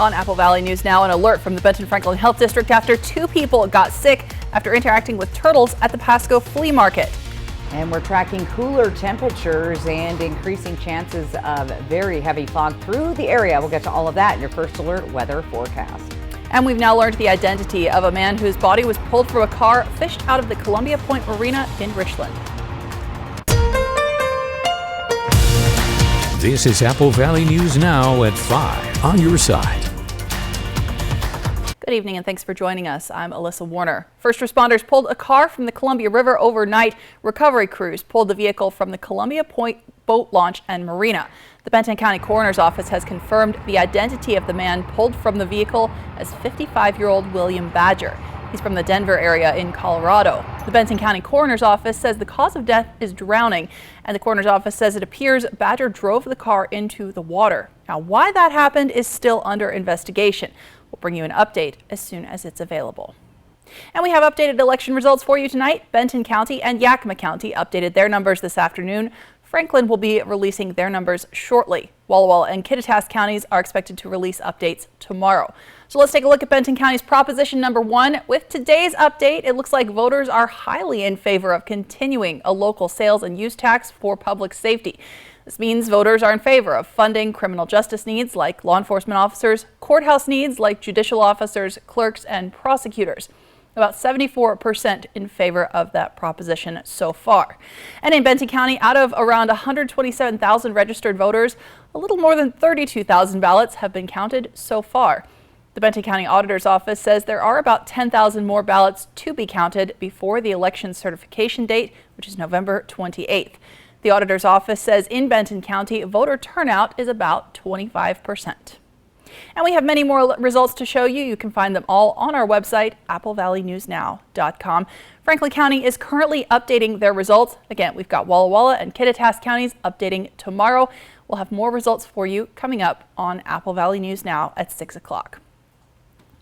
On Apple Valley News Now, an alert from the Benton Franklin Health District after 2 people got sick after interacting with turtles at the Pasco Flea Market. And we're tracking cooler temperatures and increasing chances of very heavy fog through the area. We'll get to all of that in your First Alert weather forecast. And we've now learned the identity of a man whose body was pulled from a car fished out of the Columbia Point Marina in Richland. This is Apple Valley News Now at 5 on your side. Good evening and thanks for joining us. I'm Alyssa Warner. First responders pulled a car from the Columbia River overnight. Recovery crews pulled the vehicle from the Columbia Point boat launch and marina. The Benton County Coroner's Office has confirmed the identity of the man pulled from the vehicle as 55-year-old William Badger. He's from the Denver area in Colorado. The Benton County Coroner's Office says the cause of death is drowning, and the Coroner's Office says it appears Badger drove the car into the water. Now, why that happened is still under investigation. We'll bring you an update as soon as it's available. And we have updated election results for you tonight. Benton County and Yakima County updated their numbers this afternoon. Franklin will be releasing their numbers shortly. Walla Walla and Kittitas counties are expected to release updates tomorrow. So let's take a look at Benton County's Proposition number 1. With today's update, it looks like voters are highly in favor of continuing a local sales and use tax for public safety. This means voters are in favor of funding criminal justice needs like law enforcement officers, courthouse needs like judicial officers, clerks, and prosecutors. About 74% in favor of that proposition so far. And in Benton County, out of around 127,000 registered voters, a little more than 32,000 ballots have been counted so far. The Benton County Auditor's Office says there are about 10,000 more ballots to be counted before the election certification date, which is November 28th. The Auditor's Office says in Benton County, voter turnout is about 25%. And we have many more results to show you. You can find them all on our website, applevalleynewsnow.com. Franklin County is currently updating their results. Again, we've got Walla Walla and Kittitas counties updating tomorrow. We'll have more results for you coming up on Apple Valley News Now at 6 o'clock.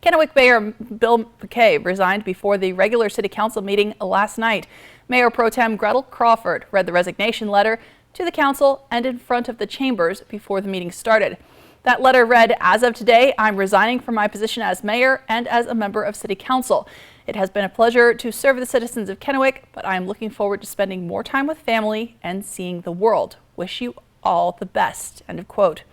Kennewick Mayor Bill McKay resigned before the regular City Council meeting last night. Mayor Pro Tem Gretel Crawford read the resignation letter to the council and in front of the chambers before the meeting started. That letter read, "As of today, I'm resigning from my position as mayor and as a member of City Council. It has been a pleasure to serve the citizens of Kennewick, but I am looking forward to spending more time with family and seeing the world. Wish you all the best." End of quote.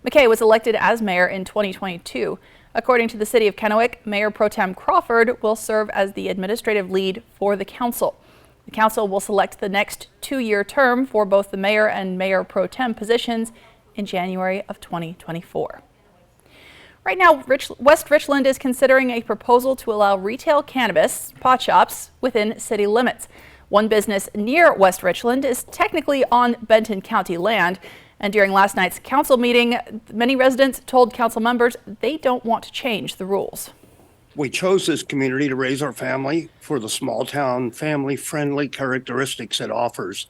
McKay was elected as mayor in 2022. According to the City of Kennewick, Mayor Pro Tem Crawford will serve as the administrative lead for the council. The council will select the next 2-year term for both the mayor and mayor pro tem positions in January of 2024. Right now, West Richland is considering a proposal to allow retail cannabis pot shops within city limits. One business near West Richland is technically on Benton County land, and during last night's council meeting, many residents told council members they don't want to change the rules. We chose this community to raise our family for the small town family-friendly characteristics it offers.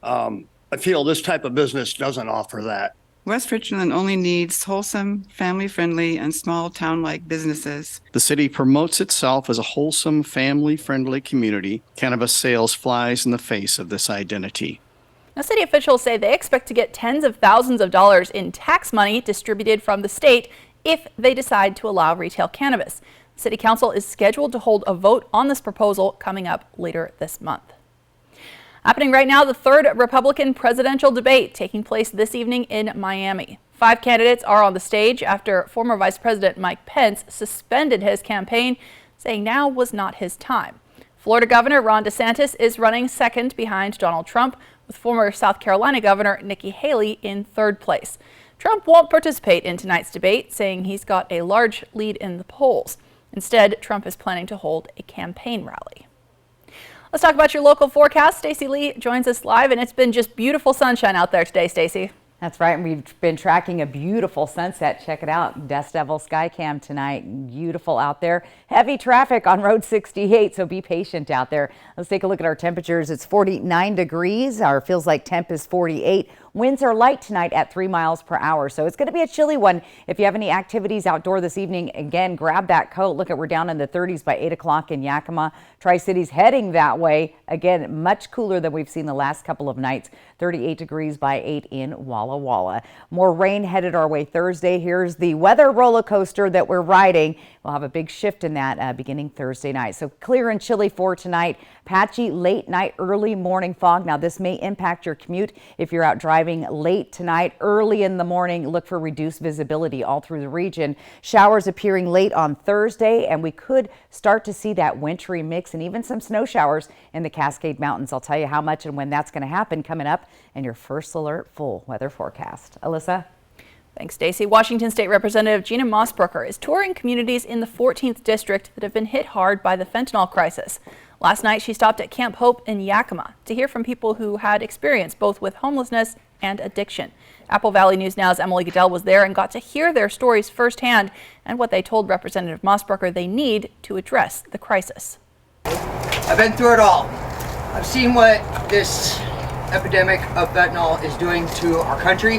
I feel this type of business doesn't offer that. West Richland only needs wholesome, family-friendly, and small town-like businesses. The city promotes itself as a wholesome, family-friendly community. Cannabis sales flies in the face of this identity. Now, city officials say they expect to get tens of thousands of dollars in tax money distributed from the state if they decide to allow retail cannabis. City Council is scheduled to hold a vote on this proposal coming up later this month. Happening right now, the third Republican presidential debate taking place this evening in Miami. 5 candidates are on the stage after former Vice President Mike Pence suspended his campaign, saying now was not his time. Florida Governor Ron DeSantis is running second behind Donald Trump, with former South Carolina Governor Nikki Haley in third place. Trump won't participate in tonight's debate, saying he's got a large lead in the polls. Instead, Trump is planning to hold a campaign rally. Let's talk about your local forecast. Stacey Lee joins us live, and it's been just beautiful sunshine out there today, Stacey. That's right. And we've been tracking a beautiful sunset. Check it out. Dust Devil Skycam tonight. Beautiful out there. Heavy traffic on Road 68, so be patient out there. Let's take a look at our temperatures. It's 49 degrees. Our feels like temp is 48. Winds are light tonight at 3 miles per hour, so it's going to be a chilly one. If you have any activities outdoor this evening, again, grab that coat. Look, we're down in the 30s by 8 o'clock in Yakima. Tri-Cities heading that way. Again, much cooler than we've seen the last couple of nights. 38 degrees by 8 in Walla Walla. More rain headed our way Thursday. Here's the weather roller coaster that we're riding. We'll have a big shift in that beginning Thursday night. So clear and chilly for tonight. Patchy late night, early morning fog. Now this may impact your commute if you're out driving late tonight. Early in the morning, look for reduced visibility all through the region. Showers appearing late on Thursday, and we could start to see that wintry mix and even some snow showers in the Cascade Mountains. I'll tell you how much and when that's going to happen coming up in your first alert full weather forecast. Alyssa? Thanks, Stacey. Washington State Representative Gina Mossbrucker is touring communities in the 14th District that have been hit hard by the fentanyl crisis. Last night, she stopped at Camp Hope in Yakima to hear from people who had experience both with homelessness and addiction. Apple Valley News Now's Emily Goodell was there and got to hear their stories firsthand and what they told Representative Mossbrucker they need to address the crisis. I've been through it all. I've seen what this epidemic of fentanyl is doing to our country,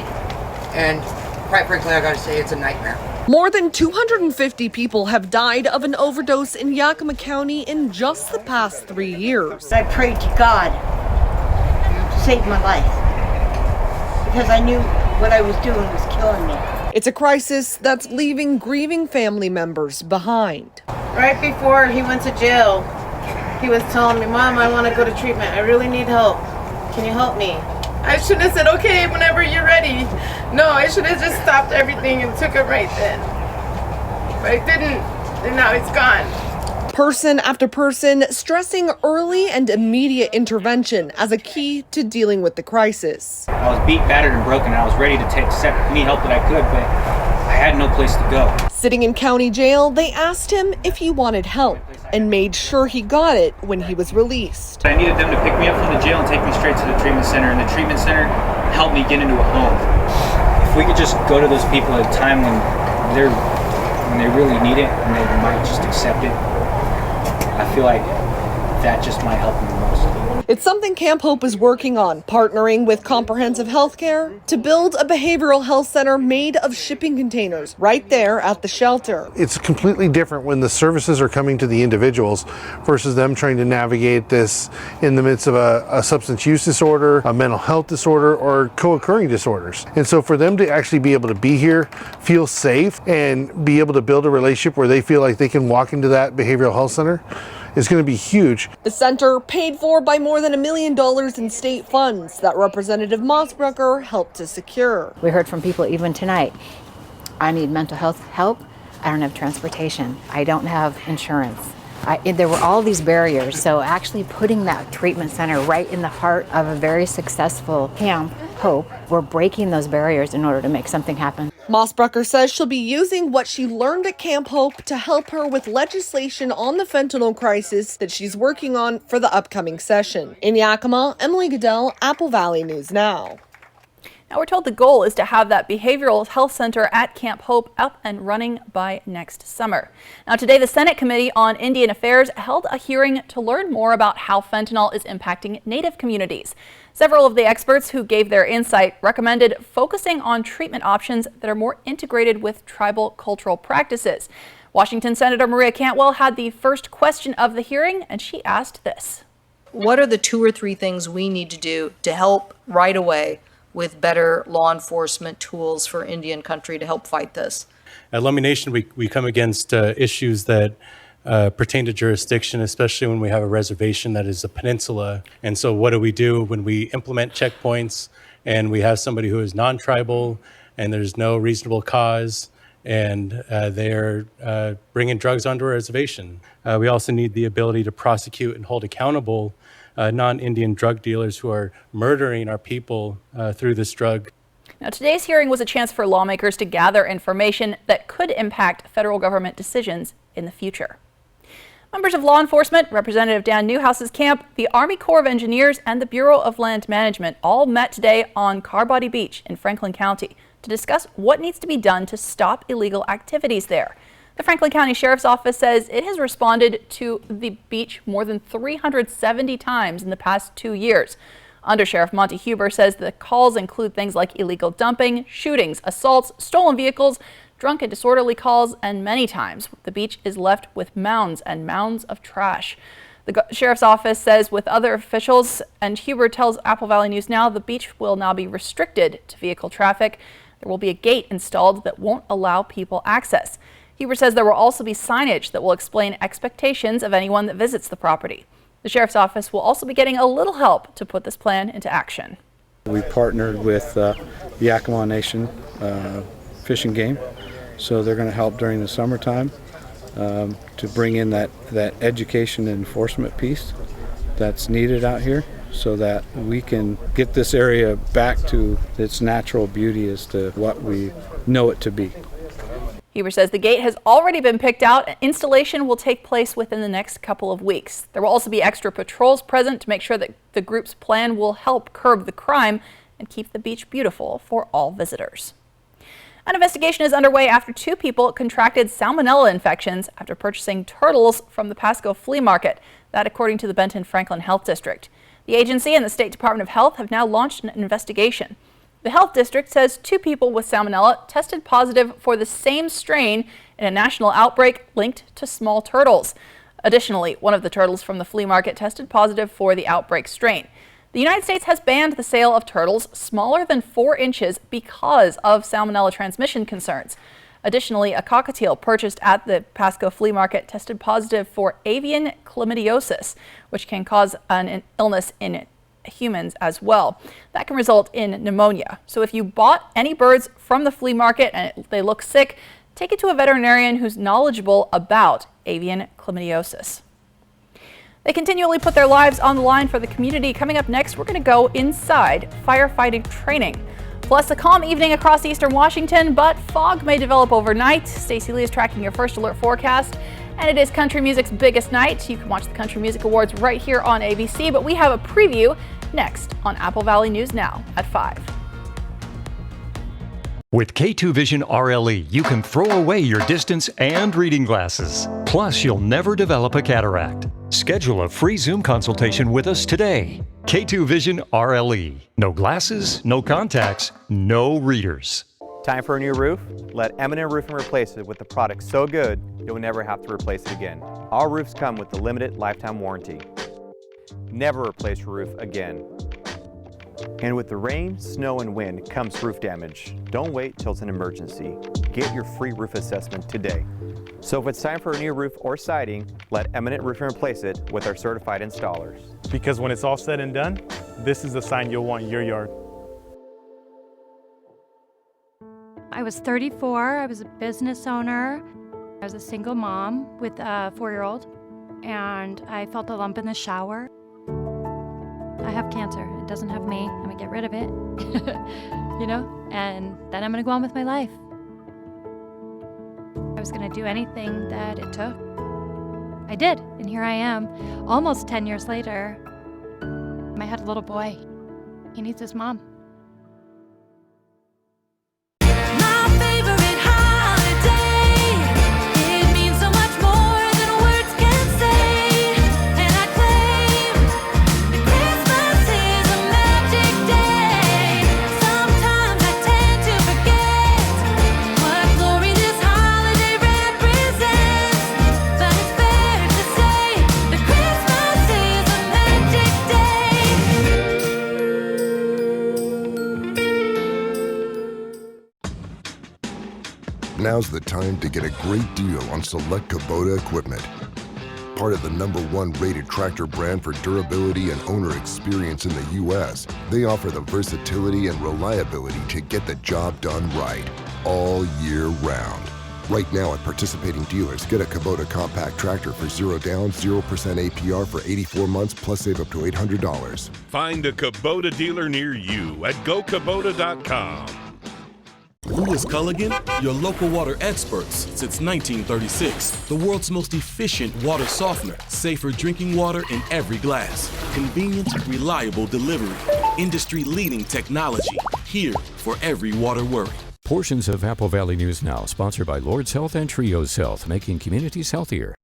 and quite frankly, I gotta say it's a nightmare. More than 250 people have died of an overdose in Yakima County in just the past 3 years. I prayed to God to save my life because I knew what I was doing was killing me. It's a crisis that's leaving grieving family members behind. Right before he went to jail, he was telling me, Mom, I want to go to treatment. I really need help. Can you help me? I should have said, okay, whenever you're ready. No, I should have just stopped everything and took it right then. But I didn't, and now it's gone. Person after person stressing early and immediate intervention as a key to dealing with the crisis. I was beat, battered, and broken. I was ready to accept any help that I could, but I had no place to go. Sitting in county jail, they asked him if he wanted help and made sure he got it when he was released. I needed them to pick me up from the jail and take me straight to the treatment center, and the treatment center helped me get into a home. If we could just go to those people at a time when they really need it and they might just accept it, I feel like that just might help them the most. It's something Camp Hope is working on, partnering with Comprehensive Healthcare to build a behavioral health center made of shipping containers right there at the shelter. It's completely different when the services are coming to the individuals versus them trying to navigate this in the midst of a substance use disorder, a mental health disorder, or co-occurring disorders. And so for them to actually be able to be here, feel safe, and be able to build a relationship where they feel like they can walk into that behavioral health center is going to be huge. The center paid for by more than $1 million in state funds that Representative Mossbrucker helped to secure. We heard from people even tonight. I need mental health help. I don't have transportation. I don't have insurance. There were all these barriers. So actually putting that treatment center right in the heart of a very successful Camp Hope, we're breaking those barriers in order to make something happen. Mossbrucker says she'll be using what she learned at Camp Hope to help her with legislation on the fentanyl crisis that she's working on for the upcoming session. In Yakima, Emily Goodell, Apple Valley News Now. Now we're told the goal is to have that behavioral health center at Camp Hope up and running by next summer. Now today, the Senate Committee on Indian Affairs held a hearing to learn more about how fentanyl is impacting Native communities. Several of the experts who gave their insight recommended focusing on treatment options that are more integrated with tribal cultural practices. Washington Senator Maria Cantwell had the first question of the hearing, and she asked this. What are the 2 or 3 things we need to do to help right away with better law enforcement tools for Indian country to help fight this? At Lummi Nation, we come against issues that pertain to jurisdiction, especially when we have a reservation that is a peninsula. And so what do we do when we implement checkpoints and we have somebody who is non-tribal and there's no reasonable cause and they're bringing drugs onto our reservation? We also need the ability to prosecute and hold accountable non-Indian drug dealers who are murdering our people through this drug. Now, today's hearing was a chance for lawmakers to gather information that could impact federal government decisions in the future. Members of law enforcement, Representative Dan Newhouse's camp, the Army Corps of Engineers, and the Bureau of Land Management all met today on Carbody Beach in Franklin County to discuss what needs to be done to stop illegal activities there. The Franklin County Sheriff's Office says it has responded to the beach more than 370 times in the past 2 years. Undersheriff Monty Huber says the calls include things like illegal dumping, shootings, assaults, stolen vehicles, drunk and disorderly calls, and many times the beach is left with mounds and mounds of trash. The sheriff's office says with other officials, and Huber tells Apple Valley News Now, the beach will now be restricted to vehicle traffic. There will be a gate installed that won't allow people access. Huber says there will also be signage that will explain expectations of anyone that visits the property. The sheriff's office will also be getting a little help to put this plan into action. We partnered with the Yakima Nation Fish and Game, so they're going to help during the summertime to bring in that education and enforcement piece that's needed out here so that we can get this area back to its natural beauty as to what we know it to be. Huber says the gate has already been picked out. Installation will take place within the next couple of weeks. There will also be extra patrols present to make sure that the group's plan will help curb the crime and keep the beach beautiful for all visitors. An investigation is underway after 2 people contracted salmonella infections after purchasing turtles from the Pasco Flea Market. That according to the Benton Franklin Health District. The agency and the State Department of Health have now launched an investigation. The Health District says 2 people with salmonella tested positive for the same strain in a national outbreak linked to small turtles. Additionally, one of the turtles from the flea market tested positive for the outbreak strain. The United States has banned the sale of turtles smaller than 4 inches because of salmonella transmission concerns. Additionally, a cockatiel purchased at the Pasco Flea Market tested positive for avian chlamydiosis, which can cause an illness in humans as well. That can result in pneumonia. So if you bought any birds from the flea market and they look sick, take it to a veterinarian who's knowledgeable about avian chlamydiosis. They continually put their lives on the line for the community. Coming up next, we're going to go inside firefighting training. Plus, a calm evening across eastern Washington, but fog may develop overnight. Stacey Lee is tracking your first alert forecast. And it is country music's biggest night. You can watch the Country Music Awards right here on ABC, but we have a preview next on Apple Valley News Now at 5. With K2 Vision RLE, you can throw away your distance and reading glasses. Plus, you'll never develop a cataract. Schedule a free Zoom consultation with us today. K2 Vision RLE. No glasses, no contacts, no readers. Time for a new roof? Let Eminent Roofing replace it with a product so good you'll never have to replace it again. Our roofs come with the limited lifetime warranty. Never replace your roof again. And with the rain, snow, and wind comes roof damage. Don't wait till it's an emergency. Get your free roof assessment today. So if it's time for a new roof or siding, let Eminent Roofing replace it with our certified installers. Because when it's all said and done, this is the sign you'll want in your yard. I was 34, I was a business owner. I was a single mom with a 4-year-old, and I felt a lump in the shower. I have cancer. It doesn't have me. I'm gonna get rid of it, you know, and then I'm gonna go on with my life. I was gonna do anything that it took. I did, and here I am, almost 10 years later. I had a little boy. He needs his mom. Now's the time to get a great deal on select Kubota equipment. Part of the #1 rated tractor brand for durability and owner experience in the U.S., they offer the versatility and reliability to get the job done right, all year round. Right now at participating dealers, get a Kubota compact tractor for 0 down, 0% APR for 84 months, plus save up to $800. Find a Kubota dealer near you at GoKubota.com. Who is Culligan? Your local water experts since 1936. The world's most efficient water softener. Safer drinking water in every glass. Convenient, reliable delivery. Industry-leading technology. Here for every water worry. Portions of Apple Valley News Now, sponsored by Lord's Health and Trios Health, making communities healthier.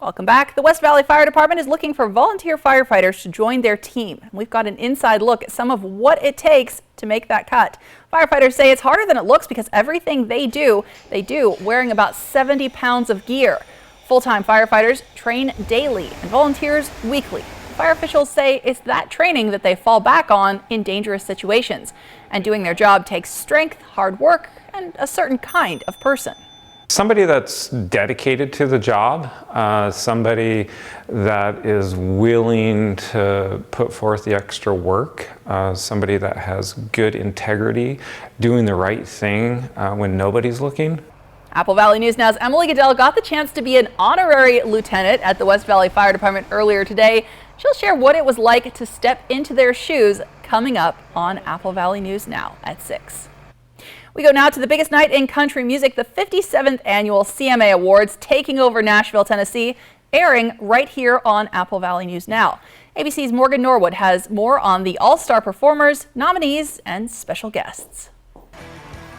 Welcome back. The West Valley Fire Department is looking for volunteer firefighters to join their team. We've got an inside look at some of what it takes to make that cut. Firefighters say it's harder than it looks because everything they do wearing about 70 pounds of gear. Full-time firefighters train daily and volunteers weekly. Fire officials say it's that training that they fall back on in dangerous situations. And doing their job takes strength, hard work, and a certain kind of person. Somebody that's dedicated to the job, somebody that is willing to put forth the extra work, somebody that has good integrity, doing the right thing when nobody's looking. Apple Valley News Now's Emily Goodell got the chance to be an honorary lieutenant at the West Valley Fire Department earlier today. She'll share what it was like to step into their shoes coming up on Apple Valley News Now at 6. We go now to the biggest night in country music, the 57th annual CMA Awards, taking over Nashville, Tennessee, airing right here on Apple Valley News Now. ABC's Morgan Norwood has more on the all-star performers, nominees, and special guests.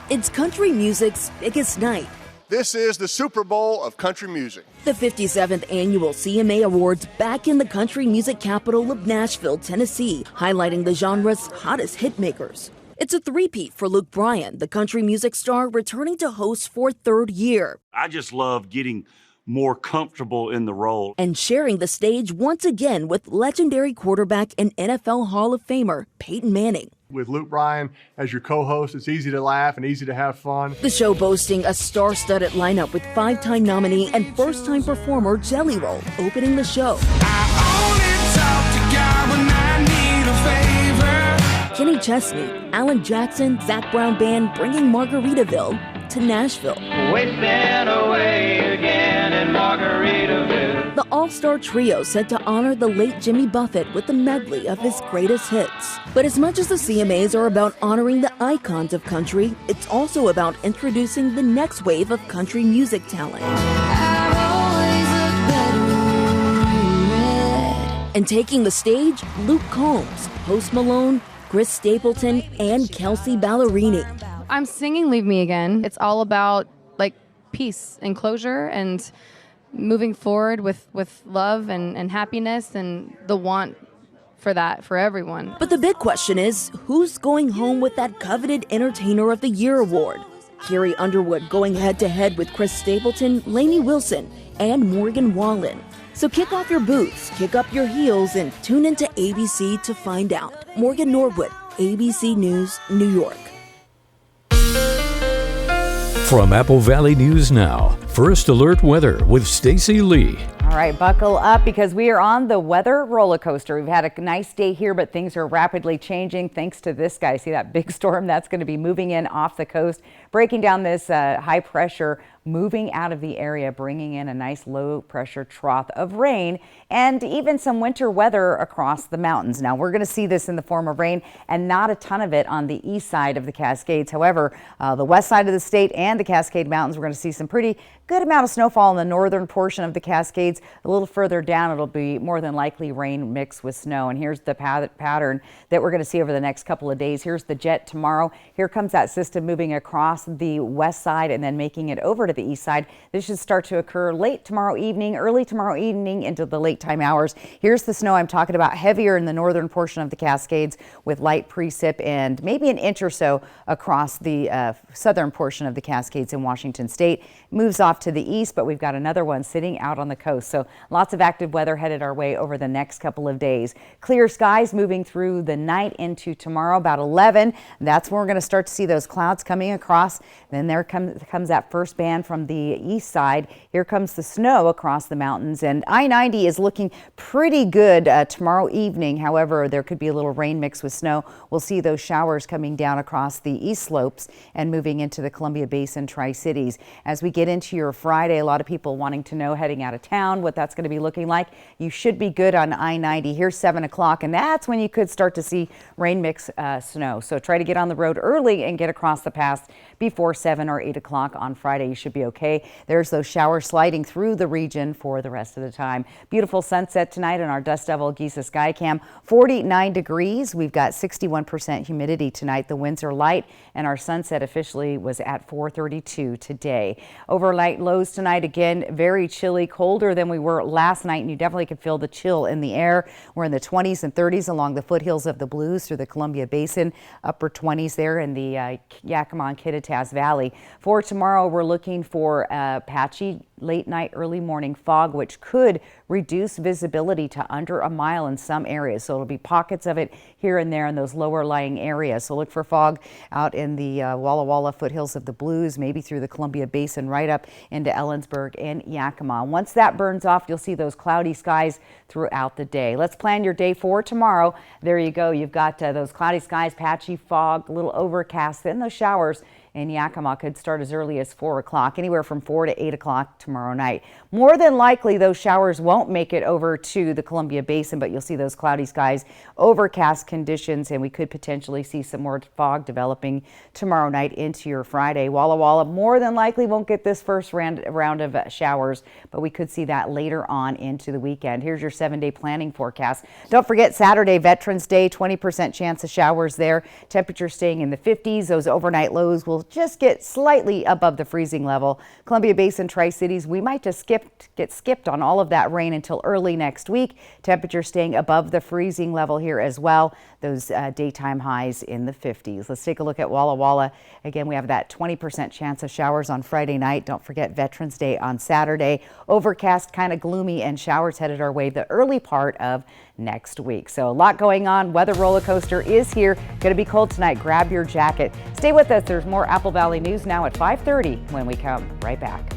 It's country music's biggest night. This is the Super Bowl of country music. The 57th annual CMA Awards back in the country music capital of Nashville, Tennessee, highlighting the genre's hottest hitmakers. It's a three-peat for Luke Bryan, the country music star returning to host for third year. I just love getting more comfortable in the role. And sharing the stage once again with legendary quarterback and NFL Hall of Famer Peyton Manning. With Luke Bryan as your co-host, it's easy to laugh and easy to have fun. The show boasting a star-studded lineup with five-time nominee and first-time performer Jelly Roll opening the show. Kenny Chesney, Alan Jackson, Zach Brown Band bringing Margaritaville to Nashville. We've been away again in Margaritaville. The all-star trio set to honor the late Jimmy Buffett with a medley of his greatest hits. But as much as the CMAs are about honoring the icons of country, it's also about introducing the next wave of country music talent. And taking the stage, Luke Combs, Post Malone, Chris Stapleton, and Kelsey Ballerini. I'm singing Leave Me Again. It's all about peace and closure and moving forward with love and happiness and the want for that for everyone. But the big question is, who's going home with that coveted Entertainer of the Year award? Carrie Underwood going head-to-head with Chris Stapleton, Lainey Wilson, and Morgan Wallen. So kick off your boots, kick up your heels, and tune into ABC to find out. Morgan Norwood, ABC News, New York. From Apple Valley News Now, First Alert Weather with Stacy Lee. All right, buckle up because we are on the weather roller coaster. We've had a nice day here, but things are rapidly changing thanks to this guy. See that big storm that's going to be moving in off the coast, breaking down this high pressure, moving out of the area, bringing in a nice low pressure trough of rain and even some winter weather across the mountains. Now we're going to see this in the form of rain and not a ton of it on the east side of the Cascades. However, the west side of the state and the Cascade Mountains, we're going to see some pretty good amount of snowfall in the northern portion of the Cascades. A little further down, it'll be more than likely rain mixed with snow. And here's the pattern that we're going to see over the next couple of days. Here's the jet tomorrow. Here comes that system moving across the west side and then making it over to the east side. This should start to occur late tomorrow evening, early tomorrow evening into the late time hours. Here's the snow I'm talking about, heavier in the northern portion of the Cascades with light precip and maybe an inch or so across the southern portion of the Cascades in Washington State. Moves off to the east, but we've got another one sitting out on the coast. So lots of active weather headed our way over the next couple of days. Clear skies moving through the night into tomorrow about 11. That's when we're going to start to see those clouds coming across. Then there comes that first band from the east side. Here comes the snow across the mountains, and I-90 is looking pretty good tomorrow evening. However, there could be a little rain mixed with snow. We'll see those showers coming down across the east slopes and moving into the Columbia Basin Tri-Cities. As we get into your Friday, a lot of people wanting to know heading out of town what that's going to be looking like. You should be good on I-90. Here's 7 o'clock, and that's when you could start to see rain mix snow. So try to get on the road early and get across the pass before 7 or 8 o'clock on Friday. You should be okay. There's those showers sliding through the region for the rest of the time. Beautiful sunset tonight on our Dust Devil Giza Skycam. 49 degrees. We've got 61% humidity tonight. The winds are light, and our sunset officially was at 4:32 today. Overnight lows tonight, again, very chilly, colder than we we were last night, and you definitely could feel the chill in the air. We're in the 20s and 30s along the foothills of the Blues through the Columbia Basin, upper 20s there in the Yakima and Kittitas Valley. For tomorrow, we're looking for patchy late night, early morning fog, which could reduce visibility to under a mile in some areas. So it'll be pockets of it here and there in those lower lying areas. So look for fog out in the Walla Walla foothills of the Blues, maybe through the Columbia Basin right up into Ellensburg and Yakima. Once that burns off, you'll see those cloudy skies throughout the day. Let's plan your day for tomorrow. There you go. You've got those cloudy skies, patchy fog, a little overcast, then those showers in Yakima could start as early as 4 o'clock, anywhere from 4 to 8 o'clock tomorrow night. More than likely, those showers won't make it over to the Columbia Basin, but you'll see those cloudy skies, overcast conditions, and we could potentially see some more fog developing tomorrow night into your Friday. Walla Walla more than likely won't get this first round of showers, but we could see that later on into the weekend. Here's your 7-day planning forecast. Don't forget Saturday, Veterans Day, 20% chance of showers there. Temperature staying in the 50s. Those overnight lows will just get slightly above the freezing level. Columbia Basin, Tri-Cities, we might just get skipped on all of that rain until early next week. Temperature staying above the freezing level here as well. Those daytime highs in the 50s. Let's take a look at Walla Walla. Again, we have that 20% chance of showers on Friday night. Don't forget Veterans Day on Saturday. Overcast, kind of gloomy, and showers headed our way the early part of next week. So a lot going on. Weather roller coaster is here. Going to be cold tonight. Grab your jacket. Stay with us. There's more Apple Valley News now at 5:30 when we come right back.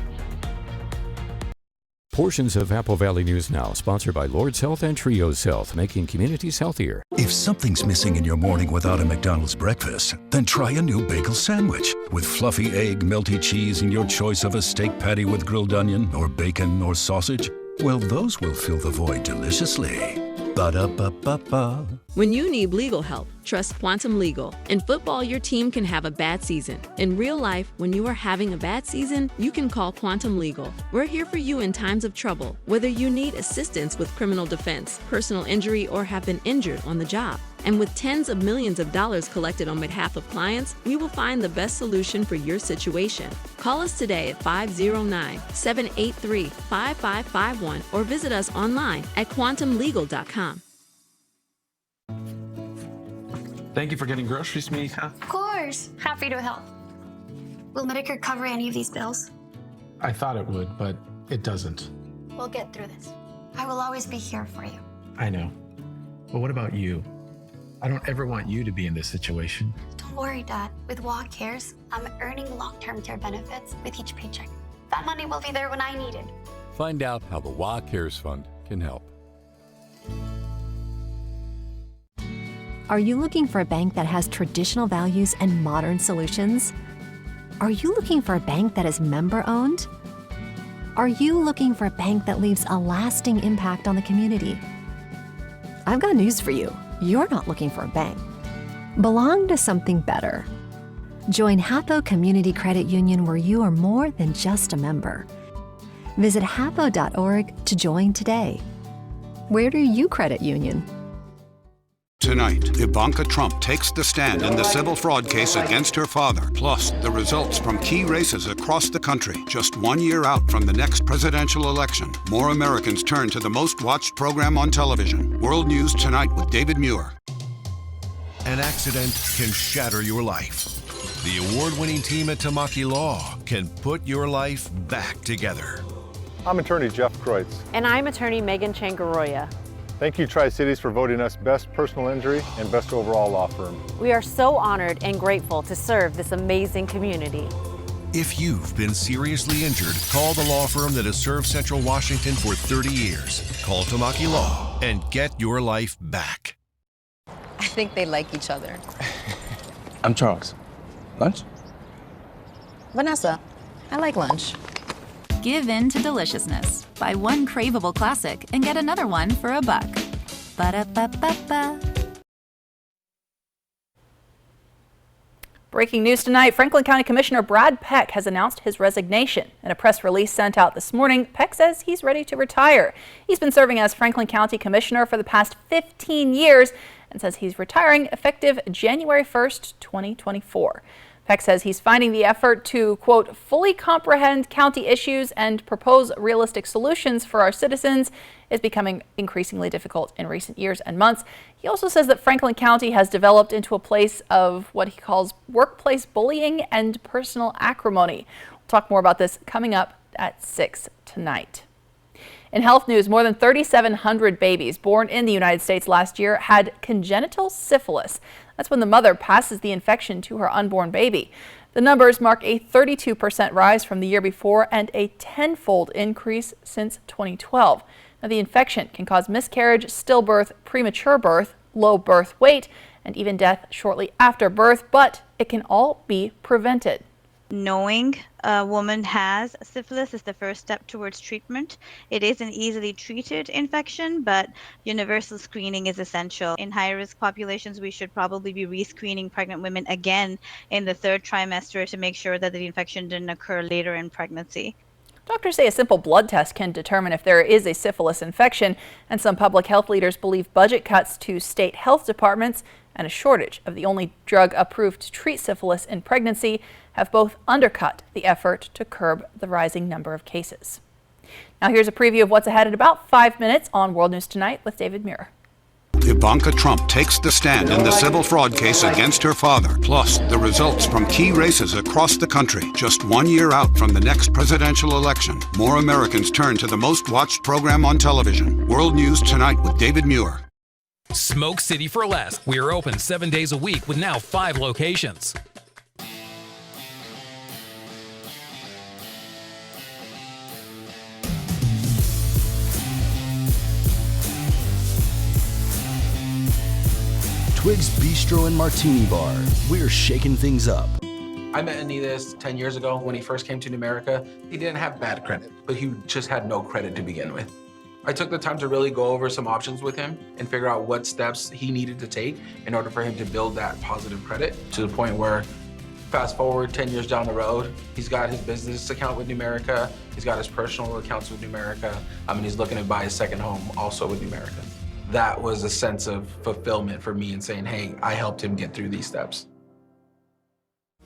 Portions of Apple Valley News Now, sponsored by Lord's Health and Trios Health, making communities healthier. If something's missing in your morning without a McDonald's breakfast, then try a new bagel sandwich with fluffy egg, melty cheese, and your choice of a steak patty with grilled onion or bacon or sausage. Well, those will fill the void deliciously. Ba-da-ba-ba-ba. When you need legal help, trust Quantum Legal. In football, your team can have a bad season. In real life, when you are having a bad season, you can call Quantum Legal. We're here for you in times of trouble, whether you need assistance with criminal defense, personal injury, or have been injured on the job. And with tens of millions of dollars collected on behalf of clients, we will find the best solution for your situation. Call us today at 509-783-5551 or visit us online at quantumlegal.com. Thank you for getting groceries, Mika. Of course. Happy to help. Will Medicare cover any of these bills? I thought it would, but it doesn't. We'll get through this. I will always be here for you. I know. But what about you? I don't ever want you to be in this situation. Don't worry, Dad. With WA Cares, I'm earning long-term care benefits with each paycheck. That money will be there when I need it. Find out how the WA Cares Fund can help. Are you looking for a bank that has traditional values and modern solutions? Are you looking for a bank that is member-owned? Are you looking for a bank that leaves a lasting impact on the community? I've got news for you. You're not looking for a bank. Belong to something better. Join Hapo Community Credit Union, where you are more than just a member. Visit hapo.org to join today. Where do you credit union? Tonight, Ivanka Trump takes the stand in the civil fraud case against her father, plus the results from key races across the country. Just 1 year out from the next presidential election, more Americans turn to the most watched program on television. World News Tonight with David Muir. An accident can shatter your life. The award-winning team at Tamaki Law can put your life back together. I'm attorney Jeff Kreutz. And I'm attorney Megan Changaroya. Thank you, Tri-Cities, for voting us Best Personal Injury and Best Overall Law Firm. We are so honored and grateful to serve this amazing community. If you've been seriously injured, call the law firm that has served Central Washington for 30 years. Call Tamaki Law and get your life back. I think they like each other. I'm Charles. Lunch? Vanessa. I like lunch. Give in to deliciousness. Buy one craveable classic and get another one for $1. Ba-da-ba-ba-ba. Breaking news tonight, Franklin County Commissioner Brad Peck has announced his resignation. In a press release sent out this morning, Peck says he's ready to retire. He's been serving as Franklin County Commissioner for the past 15 years and says he's retiring effective January 1st, 2024. Peck says he's finding the effort to, quote, fully comprehend county issues and propose realistic solutions for our citizens is becoming increasingly difficult in recent years and months. He also says that Franklin County has developed into a place of what he calls workplace bullying and personal acrimony. We'll talk more about this coming up at 6 tonight. In health news, more than 3,700 babies born in the United States last year had congenital syphilis. That's when the mother passes the infection to her unborn baby. The numbers mark a 32% rise from the year before and a tenfold increase since 2012. Now, the infection can cause miscarriage, stillbirth, premature birth, low birth weight, and even death shortly after birth, but it can all be prevented. Knowing a woman has syphilis is the first step towards treatment. It is an easily treated infection, but universal screening is essential. In high-risk populations, we should probably be rescreening pregnant women again in the 3rd trimester to make sure that the infection didn't occur later in pregnancy. Doctors say a simple blood test can determine if there is a syphilis infection, and some public health leaders believe budget cuts to state health departments and a shortage of the only drug approved to treat syphilis in pregnancy have both undercut the effort to curb the rising number of cases. Now here's a preview of what's ahead in about 5 minutes on World News Tonight with David Muir. Ivanka Trump takes the stand in the civil fraud case against her father, plus the results from key races across the country. Just 1 year out from the next presidential election, more Americans turn to the most watched program on television. World News Tonight with David Muir. Smoke City for Less. We are open 7 days a week with now 5 locations. Twig's Bistro and Martini Bar. We're shaking things up. I met Anidas 10 years ago when he first came to New America. He didn't have bad credit, but he just had no credit to begin with. I took the time to really go over some options with him and figure out what steps he needed to take in order for him to build that positive credit to the point where, fast forward 10 years down the road, he's got his business account with Numerica, he's got his personal accounts with Numerica, and he's looking to buy his second home also with Numerica. That was a sense of fulfillment for me in saying, hey, I helped him get through these steps.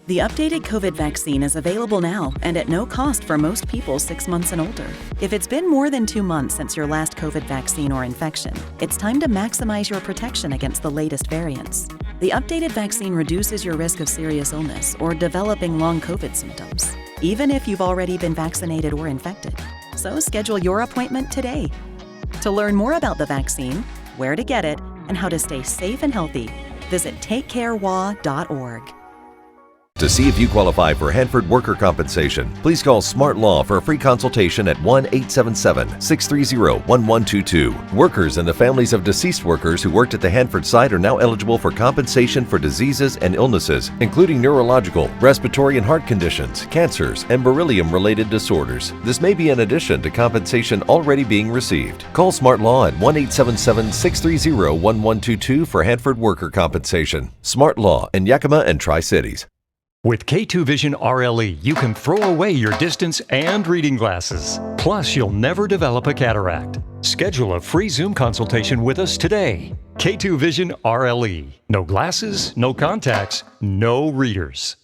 The updated COVID vaccine is available now and at no cost for most people 6 months and older. If it's been more than 2 months since your last COVID vaccine or infection, it's time to maximize your protection against the latest variants. The updated vaccine reduces your risk of serious illness or developing long COVID symptoms, even if you've already been vaccinated or infected. So schedule your appointment today. To learn more about the vaccine, where to get it, and how to stay safe and healthy, visit takecarewa.org. To see if you qualify for Hanford worker compensation, please call Smart Law for a free consultation at 1-877-630-1122. Workers and the families of deceased workers who worked at the Hanford site are now eligible for compensation for diseases and illnesses, including neurological, respiratory and heart conditions, cancers, and beryllium-related disorders. This may be in addition to compensation already being received. Call Smart Law at 1-877-630-1122 for Hanford worker compensation. Smart Law in Yakima and Tri-Cities. With K2 Vision RLE, you can throw away your distance and reading glasses. Plus, you'll never develop a cataract. Schedule a free Zoom consultation with us today. K2 Vision RLE. No glasses, no contacts, no readers.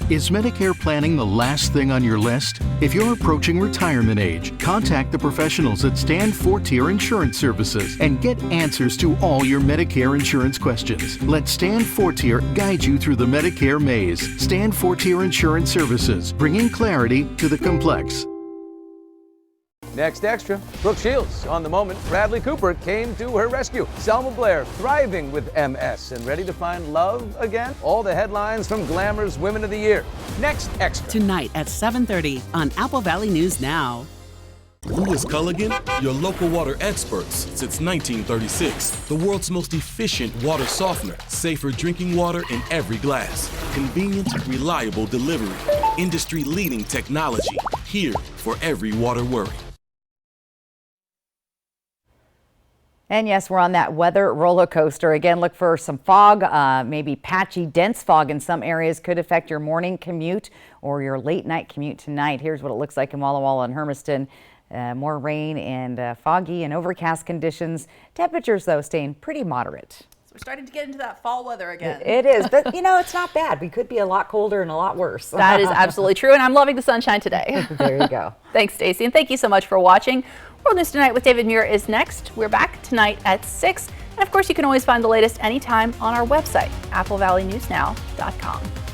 Is Medicare planning the last thing on your list? If you're approaching retirement age, contact the professionals at Stand Fortier Insurance Services and get answers to all your Medicare insurance questions. Let Stand Fortier guide you through the Medicare maze. Stand Fortier Insurance Services, bringing clarity to the complex. Next extra, Brooke Shields on the moment. Bradley Cooper came to her rescue. Selma Blair thriving with MS and ready to find love again. All the headlines from Glamour's Women of the Year. Next extra. Tonight at 7:30 on Apple Valley News Now. Lewis Culligan, your local water experts since 1936. The world's most efficient water softener. Safer drinking water in every glass. Convenient, reliable delivery. Industry-leading technology. Here for every water worry. And yes, we're on that weather roller coaster. Again, look for some fog, maybe patchy, dense fog in some areas could affect your morning commute or your late night commute tonight. Here's what it looks like in Walla Walla and Hermiston. More rain and foggy and overcast conditions. Temperatures, though, staying pretty moderate. So we're starting to get into that fall weather again. It is, but it's not bad. We could be a lot colder and a lot worse. That is absolutely true, and I'm loving the sunshine today. There you go. Thanks, Stacey, and thank you so much for watching. World News Tonight with David Muir is next. We're back tonight at 6, and of course you can always find the latest anytime on our website, applvalleynewsnow.com.